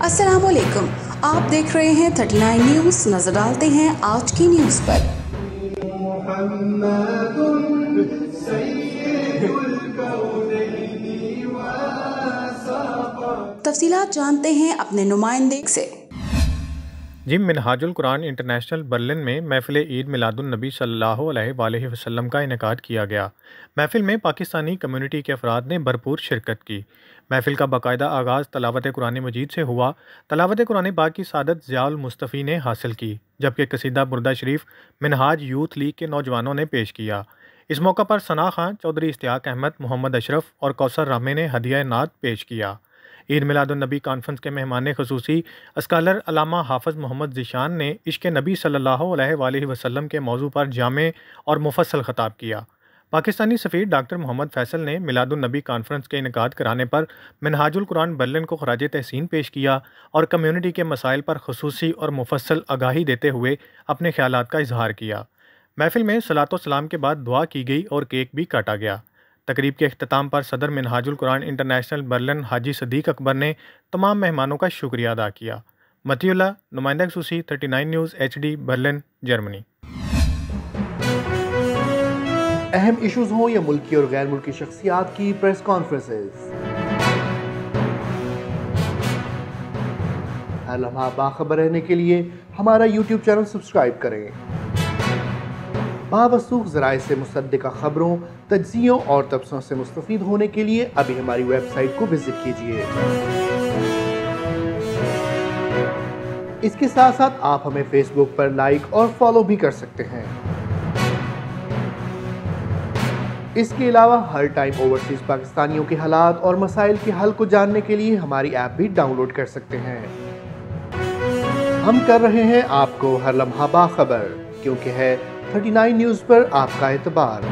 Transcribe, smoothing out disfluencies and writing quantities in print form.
अस्सलाम वालेकुम, आप देख रहे हैं 39 न्यूज़। नजर डालते हैं आज की न्यूज़ पर। तफसीलात जानते हैं अपने नुमाइंदे से। जी, मिनहाजुल कुरान इंटरनेशनल बर्लिन में महफिल ईद मिलादुन नबी सल्लल्लाहु अलैहि वसल्लम का इनेकाद किया गया। महफिल में पाकिस्तानी कम्युनिटी के अफराद ने भरपूर शिरकत की। महफिल का बाकायदा आगाज़ तलावत कुरान मजीद से हुआ। तलावत कुरान पाक की सादत ज़ियाउल मुस्तफ़ी ने हासिल की, जबकि कसीदा बुरदा शरीफ मिनहाज यूथ लीग के नौजवानों ने पेश किया। इस मौका पर सना खान, चौधरी इश्तियाक अहमद, मोहम्मद अशरफ और कौसर रामे ने हदिया नात पेश किया। ईद मिलादुन नबी कॉन्फ्रेंस के मेहमान खसूसी स्कॉलर अल्लामा हाफ़िज़ मोहम्मद ज़ीशान ने इश्क़ नबी सल्लल्लाहु अलैहि वसल्लम के मौजू पर जामे और मुफस्सल ख़िताब किया। पाकिस्तानी सफ़ीर डॉक्टर मोहम्मद फैसल ने मिलादुन नबी कॉन्फ्रेंस के इनेकाद कराने पर मिनहाजुल कुरान बर्लिन को खराज तहसीन पेश किया और कम्यूनिटी के मसाइल पर खसूसी और मुफस्सल आगाही देते हुए अपने ख़यालात का इजहार किया। महफिल में सलातो सलाम के बाद दुआ की गई और केक भी काटा गया। तकरीब के अख्ताम पर सदर मिनहाजुल कुरान इंटरनेशनल बर्लिन हाजी सदीक अकबर ने तमाम मेहमानों का शुक्रिया अदा किया। मतीउल्लाह, नुमाइंदा खसूसी, 39 न्यूज़ HD, बर्लिन, जर्मनी। अहम इशूज़ हों या मुल्की और गैर मुल्की शख्सियात की प्रेस कॉन्फ्रेंसेस, हर लम्हा बाखबर रहने के लिए हमारा YouTube चैनल सब्सक्राइब करें। बावसूख ज़राए से मुसद्दिक़ा खबरों, तज्ज़ियों और तबसरों से मुस्तफ़ीद होने के लिए अभी हमारी वेबसाइट को विजिट कीजिए। इसके साथ साथ आप हमें फेसबुक पर लाइक और फॉलो भी कर सकते हैं। इसके अलावा हर टाइम ओवरसीज़ पाकिस्तानियों के हालात और मसाइल के हल को जानने के लिए हमारी ऐप भी डाउनलोड कर सकते हैं। हम कर रहे हैं आपको हर लम्हा बाखबर, क्योंकि है 39 न्यूज़ पर आपका एतबार।